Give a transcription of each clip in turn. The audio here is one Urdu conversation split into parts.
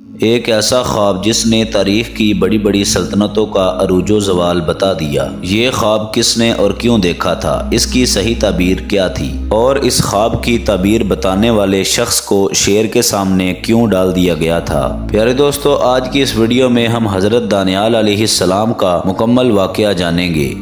ایک ایسا خواب جس نے تاریخ کی بڑی بڑی سلطنتوں کا عروج و زوال بتا دیا۔ یہ خواب کس نے اور کیوں دیکھا تھا؟ اس کی صحیح تعبیر کیا تھی؟ اور اس خواب کی تعبیر بتانے والے شخص کو شیر کے سامنے کیوں ڈال دیا گیا تھا؟ پیارے دوستو، آج کی اس ویڈیو میں ہم حضرت دانیال علیہ السلام کا مکمل واقعہ جانیں گے۔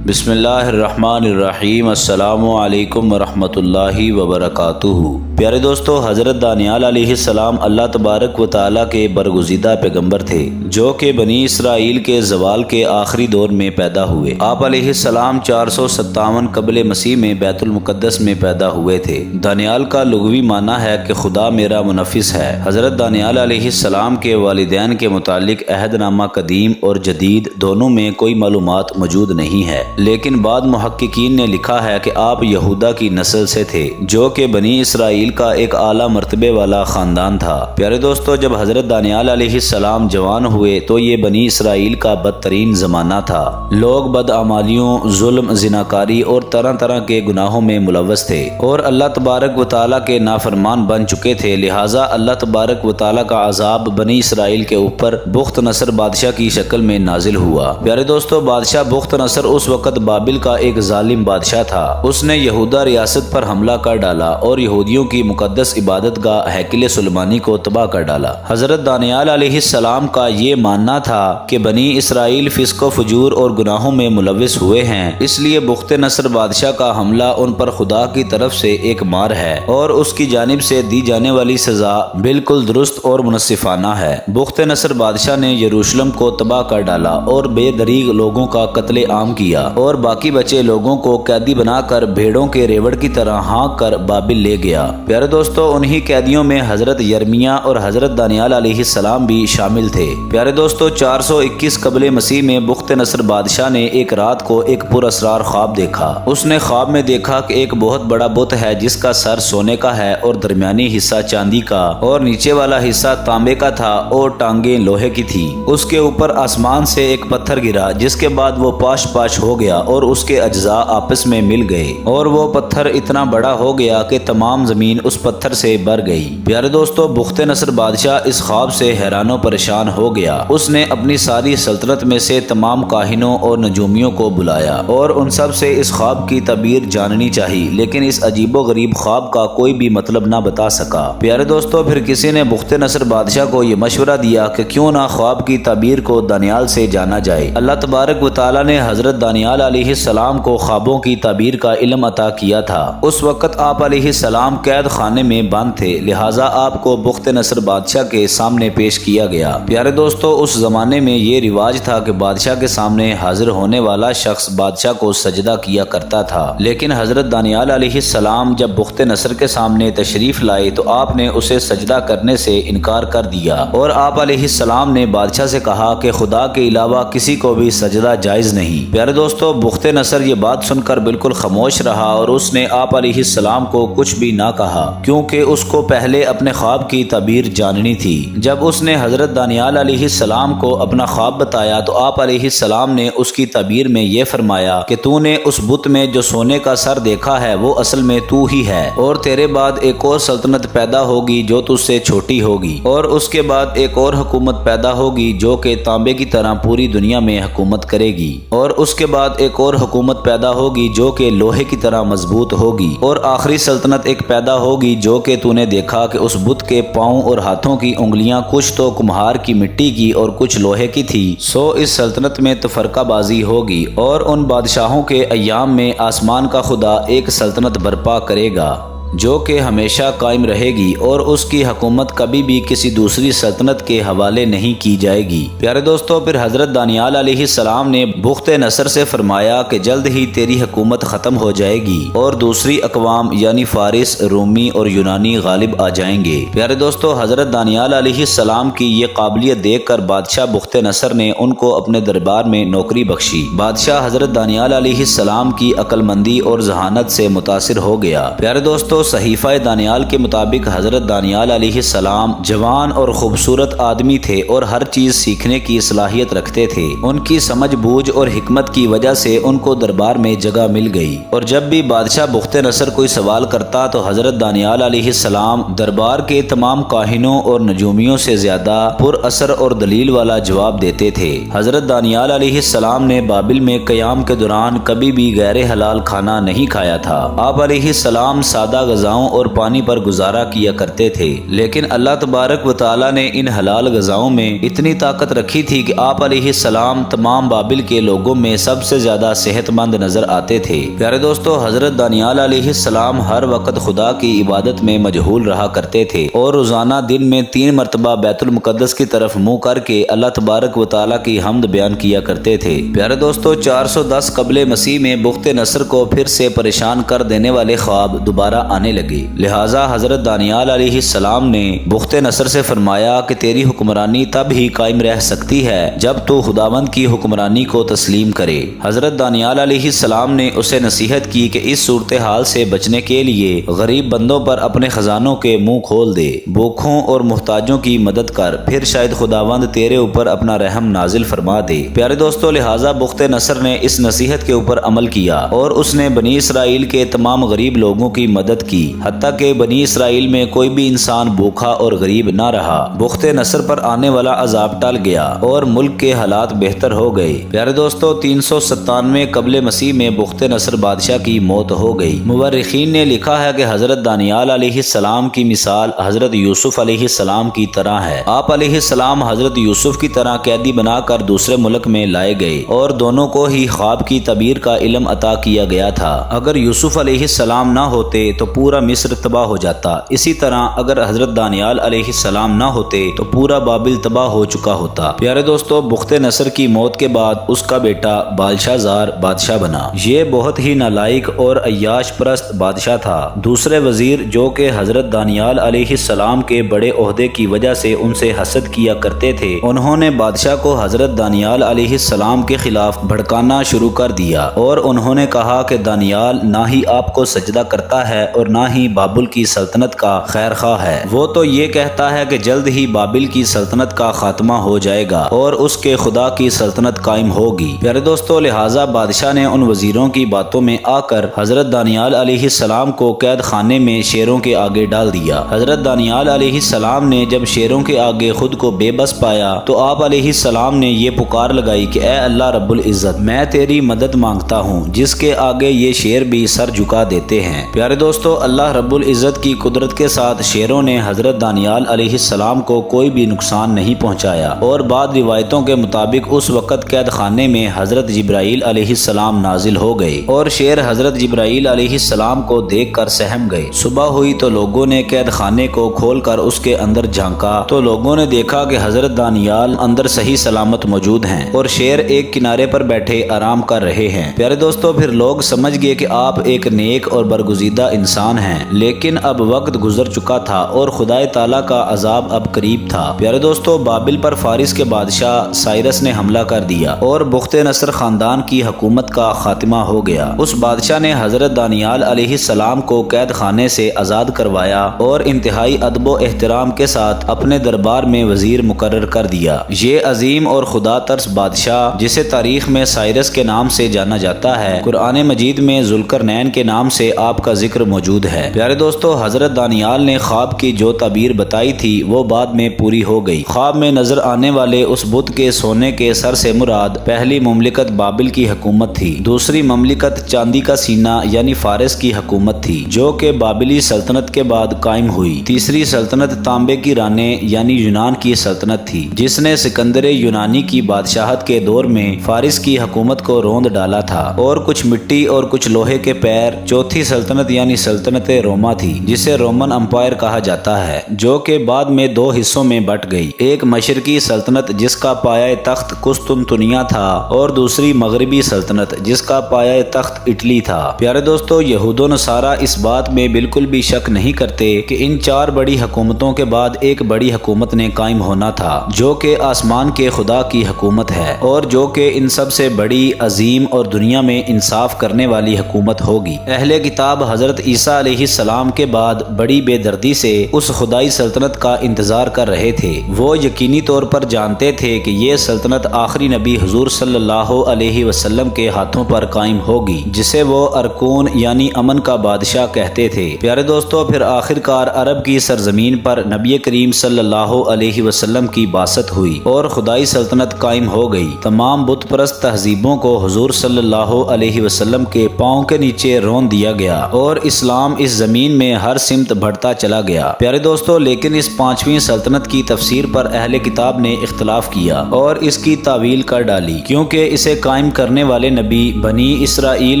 بسم اللہ الرحمن الرحیم۔ السلام علیکم ورحمۃ اللہ وبرکاتہ۔ پیارے دوستو، حضرت دانیال علیہ السلام اللہ تبارک و تعالیٰ کے برگزیدہ پیغمبر تھے جو کہ بنی اسرائیل کے زوال کے آخری دور میں پیدا ہوئے۔ آپ علیہ السلام 457 قبل مسیح میں بیت المقدس میں پیدا ہوئے تھے۔ دانیال کا لغوی معنی ہے کہ خدا میرا منفذ ہے۔ حضرت دانیال علیہ السلام کے والدین کے متعلق عہد نامہ قدیم اور جدید دونوں میں کوئی معلومات موجود نہیں ہے، لیکن بعض محققین نے لکھا ہے کہ آپ یہودا کی نسل سے تھے جو کہ بنی اسرائیل کا ایک اعلیٰ مرتبے والا خاندان تھا۔ پیارے دوستو، جب حضرت دانیال علیہ السلام جوان ہوئے تو یہ بنی اسرائیل کا بدترین زمانہ تھا۔ لوگ بدعمالیوں، ظلم، زناکاری اور طرح طرح کے گناہوں میں ملوث تھے اور اللہ تبارک و تعالیٰ کے نافرمان بن چکے تھے، لہٰذا اللہ تبارک و تعالیٰ کا عذاب بنی اسرائیل کے اوپر بخت نصر بادشاہ کی شکل میں نازل ہوا۔ پیارے دوستو، بادشاہ بخت نصر اس وقت بابل کا ایک ظالم بادشاہ تھا۔ اس نے یہودا ریاست پر حملہ کر ڈالا اور یہودیوں کی مقدس عبادت گاہ ہیکل سلیمانی کو تباہ کر ڈالا۔ حضرت دانیال علیہ السلام کا یہ ماننا تھا کہ بنی اسرائیل فسق و فجور اور گناہوں میں ملوث ہوئے ہیں، اس لیے بخت نصر بادشاہ کا حملہ ان پر خدا کی طرف سے ایک مار ہے اور اس کی جانب سے دی جانے والی سزا بالکل درست اور منصفانہ ہے۔ بخت نصر بادشاہ نے یروشلم کو تباہ کر ڈالا اور بے دریغ لوگوں کا قتل عام کیا اور باقی بچے لوگوں کو قیدی بنا کر بھیڑوں کے ریوڑ کی طرح ہانک کر بابل لے گیا۔ پیارے دوستو، انہی قیدیوں میں حضرت یرمیہ اور حضرت دانیال علیہ السلام بھی شامل تھے۔ پیارے دوستو، 421 قبل مسیح میں بخت نصر بادشاہ نے ایک رات کو ایک پر اسرار خواب دیکھا۔ اس نے خواب میں دیکھا کہ ایک بہت بڑا بت ہے جس کا سر سونے کا ہے اور درمیانی حصہ چاندی کا اور نیچے والا حصہ تانبے کا تھا اور ٹانگیں لوہے کی تھی۔ اس کے اوپر آسمان سے ایک پتھر گرا جس کے بعد وہ پاش پاش ہو گیا اور اس کے اجزاء آپس میں مل گئے اور وہ پتھر اتنا بڑا ہو گیا کہ تمام زمین اس پتھر سے بھر گئی۔ پیارے دوستو، بخت نصر بادشاہ اس خواب سے حیران و پریشان ہو گیا۔ اس نے اپنی ساری سلطنت میں سے تمام کاہنوں اور نجومیوں کو بلایا اور ان سب سے اس خواب کی تعبیر جاننی چاہی، لیکن اس عجیب و غریب خواب کا کوئی بھی مطلب نہ بتا سکا۔ پیارے دوستو، پھر کسی نے بخت نصر بادشاہ کو یہ مشورہ دیا کہ کیوں نہ خواب کی تعبیر کو دانیال سے جانا جائے۔ اللہ تبارک و تعالیٰ نے حضرت دانیال علیہ السلام کو خوابوں کی تعبیر کا علم عطا کیا تھا۔ اس وقت آپ علیہ السلام قید خانے میں بند تھے، لہٰذا آپ کو بخت نصر بادشاہ کے سامنے پیش کیا گیا۔ پیارے دوستو، اس زمانے میں یہ رواج تھا کہ بادشاہ کے سامنے حاضر ہونے والا شخص بادشاہ کو سجدہ کیا کرتا تھا، لیکن حضرت دانیال علیہ السلام جب بخت نصر کے سامنے تشریف لائے تو آپ نے اسے سجدہ کرنے سے انکار کر دیا اور آپ علیہ السلام نے بادشاہ سے کہا کہ خدا کے علاوہ کسی کو بھی سجدہ جائز نہیں۔ پیارے دوستو، بخت نصر یہ بات سن کر بالکل خاموش رہا اور اس نے آپ علیہ السلام کو کچھ بھی نہ کہا کیونکہ اس کو پہلے اپنے خواب کی تعبیر جاننی تھی۔ جب اس نے حضرت دانیال علیہ السلام کو اپنا خواب بتایا تو آپ علیہ السلام نے اس کی تعبیر میں یہ فرمایا کہ تو نے اس بت میں جو سونے کا سر دیکھا ہے وہ اصل میں تو ہی ہے، اور تیرے بعد ایک اور سلطنت پیدا ہوگی جو تجھ سے چھوٹی ہوگی، اور اس کے بعد ایک اور حکومت پیدا ہوگی جو کہ تانبے کی طرح پوری دنیا میں حکومت کرے گی، اور اس کے بعد ایک اور حکومت پیدا ہوگی جو کہ لوہے کی طرح مضبوط ہوگی، اور آخری سلطنت ایک پیدا ہوگی جو کہ تو نے دیکھا کہ اس بت کے پاؤں اور ہاتھوں کی انگلیاں کچھ تو کمہار کی مٹی کی اور کچھ لوہے کی تھی، سو اس سلطنت میں تفرقہ بازی ہوگی، اور ان بادشاہوں کے ایام میں آسمان کا خدا ایک سلطنت برپا کرے گا جو کہ ہمیشہ قائم رہے گی اور اس کی حکومت کبھی بھی کسی دوسری سلطنت کے حوالے نہیں کی جائے گی۔ پیارے دوستو، پھر حضرت دانیال علیہ السلام نے بخت نصر سے فرمایا کہ جلد ہی تیری حکومت ختم ہو جائے گی اور دوسری اقوام یعنی فارس، رومی اور یونانی غالب آ جائیں گے۔ پیارے دوستو، حضرت دانیال علیہ السلام کی یہ قابلیت دیکھ کر بادشاہ بخت نصر نے ان کو اپنے دربار میں نوکری بخشی۔ بادشاہ حضرت دانیال علیہ السلام کی عقل مندی اور ذہانت سے متاثر ہو گیا۔ پیارے دوستو، دوستو صحیفہ دانیال کے مطابق حضرت دانیال علیہ السلام جوان اور خوبصورت آدمی تھے اور ہر چیز سیکھنے کی صلاحیت رکھتے تھے۔ ان کی سمجھ بوجھ اور حکمت کی وجہ سے ان کو دربار میں جگہ مل گئی، اور جب بھی بادشاہ بخت نصر کوئی سوال کرتا تو حضرت دانیال علیہ السلام دربار کے تمام کاہنوں اور نجومیوں سے زیادہ پر اثر اور دلیل والا جواب دیتے تھے۔ حضرت دانیال علیہ السلام نے بابل میں قیام کے دوران کبھی بھی غیر حلال کھانا نہیں کھایا تھا۔ آپ علیہ السلام سادہ غذاؤں اور پانی پر گزارا کیا کرتے تھے، لیکن اللہ تبارک و تعالی نے ان حلال غذاؤں میں اتنی طاقت رکھی تھی کہ آپ علیہ السلام تمام بابل کے لوگوں میں سب سے زیادہ صحت مند نظر آتے تھے۔ پیارے دوستو، حضرت دانیال علیہ السلام ہر وقت خدا کی عبادت میں مشغول رہا کرتے تھے اور روزانہ دن میں 3 مرتبہ بیت المقدس کی طرف منہ کر کے اللہ تبارک و تعالی کی حمد بیان کیا کرتے تھے۔ پیارے دوستو، 410 قبل مسیح میں بخت نصر کو پھر سے پریشان کر دینے والے خواب دوبارہ آنے لگے، لہٰذا حضرت دانیال علیہ السلام نے بخت نصر سے فرمایا کہ تیری حکمرانی تب ہی قائم رہ سکتی ہے جب تو خداوند کی حکمرانی کو تسلیم کرے۔ حضرت دانیال علیہ السلام نے اسے نصیحت کی کہ اس صورتحال سے بچنے کے لیے غریب بندوں پر اپنے خزانوں کے منہ کھول دے، بھوکھوں اور محتاجوں کی مدد کر، پھر شاید خداوند تیرے اوپر اپنا رحم نازل فرما دے۔ پیارے دوستو، لہٰذا بخت نصر نے اس نصیحت کے اوپر عمل کیا اور اس نے بنی اسرائیل کے تمام غریب لوگوں کی مدد کی، حتیٰ کہ بنی اسرائیل میں کوئی بھی انسان بھوکھا اور غریب نہ رہا۔ بخت نصر پر آنے والا عذاب ٹل گیا اور ملک کے حالات بہتر ہو گئے۔ پیارے دوستو، 397 قبل مسیح میں بخت نصر بادشاہ کی موت ہو گئی۔ مورخین نے لکھا ہے کہ حضرت دانیال علیہ السلام کی مثال حضرت یوسف علیہ السلام کی طرح ہے۔ آپ علیہ السلام حضرت یوسف کی طرح قیدی بنا کر دوسرے ملک میں لائے گئے اور دونوں کو ہی خواب کی تعبیر کا علم عطا کیا گیا تھا۔ اگر یوسف علیہ السلام نہ ہوتے تو پورا مصر تباہ ہو جاتا، اسی طرح اگر حضرت دانیال علیہ السلام نہ ہوتے تو پورا بابل تباہ ہو چکا ہوتا۔ پیارے دوستو، بخت نصر کی موت کے بعد اس کا بیٹا بالشازار بادشاہ بنا۔ یہ بہت ہی نالائق اور عیاش پرست بادشاہ تھا۔ دوسرے وزیر جو کہ حضرت دانیال علیہ السلام کے بڑے عہدے کی وجہ سے ان سے حسد کیا کرتے تھے، انہوں نے بادشاہ کو حضرت دانیال علیہ السلام کے خلاف بھڑکانا شروع کر دیا اور انہوں نے کہا کہ دانیال نہ ہی آپ کو سجدہ کرتا ہے اور نہ ہی بابل کی سلطنت کا خیر خواہ ہے، وہ تو یہ کہتا ہے کہ جلد ہی بابل کی سلطنت کا خاتمہ ہو جائے گا اور اس کے خدا کی سلطنت قائم ہوگی۔ پیارے دوستو، لہٰذا بادشاہ نے ان وزیروں کی باتوں میں آ کر حضرت دانیال علیہ السلام کو قید خانے میں شیروں کے آگے ڈال دیا۔ حضرت دانیال علیہ السلام نے جب شیروں کے آگے خود کو بے بس پایا تو آپ علیہ السلام نے یہ پکار لگائی کہ اے اللہ رب العزت، میں تیری مدد مانگتا ہوں جس کے آگے یہ شیر بھی سر جھکا دیتے ہیں۔ پیارے دوستو، اللہ رب العزت کی قدرت کے ساتھ شیروں نے حضرت دانیال علیہ السلام کو کوئی بھی نقصان نہیں پہنچایا، اور بعض روایتوں کے مطابق اس وقت قید خانے میں حضرت جبرائیل علیہ السلام نازل ہو گئے اور شیر حضرت جبرائیل علیہ السلام کو دیکھ کر سہم گئے۔ صبح ہوئی تو لوگوں نے قید خانے کو کھول کر اس کے اندر جھانکا تو لوگوں نے دیکھا کہ حضرت دانیال اندر صحیح سلامت موجود ہیں اور شیر ایک کنارے پر بیٹھے آرام کر رہے ہیں۔ پیارے دوستو، پھر لوگ سمجھ گئے کہ آپ ایک نیک اور برگزیدہ انسان ہیں، لیکن اب وقت گزر چکا تھا اور خدا تعالیٰ کا عذاب اب قریب تھا۔ پیارے دوستو، بابل پر فارس کے بادشاہ سائرس نے حملہ کر دیا اور بخت نصر خاندان کی حکومت کا خاتمہ ہو گیا۔ اس بادشاہ نے حضرت دانیال علیہ السلام کو قید خانے سے آزاد کروایا اور انتہائی ادب و احترام کے ساتھ اپنے دربار میں وزیر مقرر کر دیا۔ یہ عظیم اور خدا ترس بادشاہ، جسے تاریخ میں سائرس کے نام سے جانا جاتا ہے، قرآن مجید میں ذوالقرنین کے نام سے آپ کا ذکر موجود ہے۔ پیارے دوستو، حضرت دانیال نے خواب کی جو تعبیر بتائی تھی وہ بعد میں پوری ہو گئی۔ خواب میں نظر آنے والے اس بت کے سونے کے سر سے مراد پہلی مملکت بابل کی حکومت تھی، دوسری مملکت چاندی کا سینہ یعنی فارس کی حکومت تھی جو کہ بابلی سلطنت کے بعد قائم ہوئی، تیسری سلطنت تانبے کی رانے یعنی یونان کی سلطنت تھی جس نے سکندر یونانی کی بادشاہت کے دور میں فارس کی حکومت کو روند ڈالا تھا، اور کچھ مٹی اور کچھ لوہے کے پیر چوتھی سلطنت یعنی سلطنت روما تھی جسے رومن امپائر کہا جاتا ہے، جو کہ بعد میں 2 حصوں میں بٹ گئی، ایک مشرقی سلطنت جس کا پایہ تخت قسطنطنیہ تھا اور دوسری مغربی سلطنت جس کا پایہ تخت اٹلی تھا۔ پیارے دوستو، یہود و نصارہ اس بات میں بالکل بھی شک نہیں کرتے کہ ان 4 بڑی حکومتوں کے بعد ایک بڑی حکومت نے قائم ہونا تھا جو کہ آسمان کے خدا کی حکومت ہے اور جو کہ ان سب سے بڑی، عظیم اور دنیا میں انصاف کرنے والی حکومت ہوگی۔ اہل کتاب حضرت عیسیٰ عیسیٰ علیہ السلام کے بعد بڑی بے دردی سے اس خدائی سلطنت کا انتظار کر رہے تھے۔ وہ یقینی طور پر جانتے تھے کہ یہ سلطنت آخری نبی حضور صلی اللہ علیہ وسلم کے ہاتھوں پر قائم ہوگی، جسے وہ ارکون یعنی امن کا بادشاہ کہتے تھے۔ پیارے دوستو، پھر آخر کار عرب کی سرزمین پر نبی کریم صلی اللہ علیہ وسلم کی بعثت ہوئی اور خدائی سلطنت قائم ہو گئی۔ تمام بت پرست تہذیبوں کو حضور صلی اللہ علیہ وسلم کے پاؤں کے نیچے رون دیا گیا اور اسلام اس زمین میں ہر سمت بڑھتا چلا گیا۔ پیارے دوستو، لیکن اس پانچویں سلطنت کی تفسیر پر اہل کتاب نے اختلاف کیا اور اس کی تعویل کر ڈالی، کیونکہ اسے قائم کرنے والے نبی بنی اسرائیل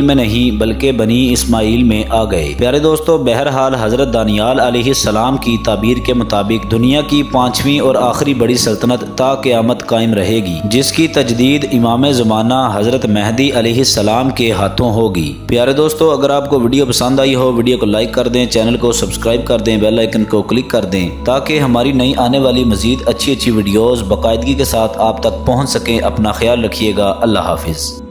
میں نہیں بلکہ بنی اسماعیل میں آ گئے۔ پیارے دوستو، بہرحال حضرت دانیال علیہ السلام کی تعبیر کے مطابق دنیا کی پانچویں اور آخری بڑی سلطنت تا قیامت قائم رہے گی، جس کی تجدید امام زمانہ حضرت مہدی علیہ السلام کے ہاتھوں ہوگی۔ پیارے دوستو، اگر آپ کو ویڈیو پسند آئی ہو، ویڈیو کو لائک کر دیں، چینل کو سبسکرائب کر دیں، بیل آئیکن کو کلک کر دیں تاکہ ہماری نئی آنے والی مزید اچھی ویڈیوز باقاعدگی کے ساتھ آپ تک پہنچ سکیں۔ اپنا خیال رکھیے گا۔ اللہ حافظ۔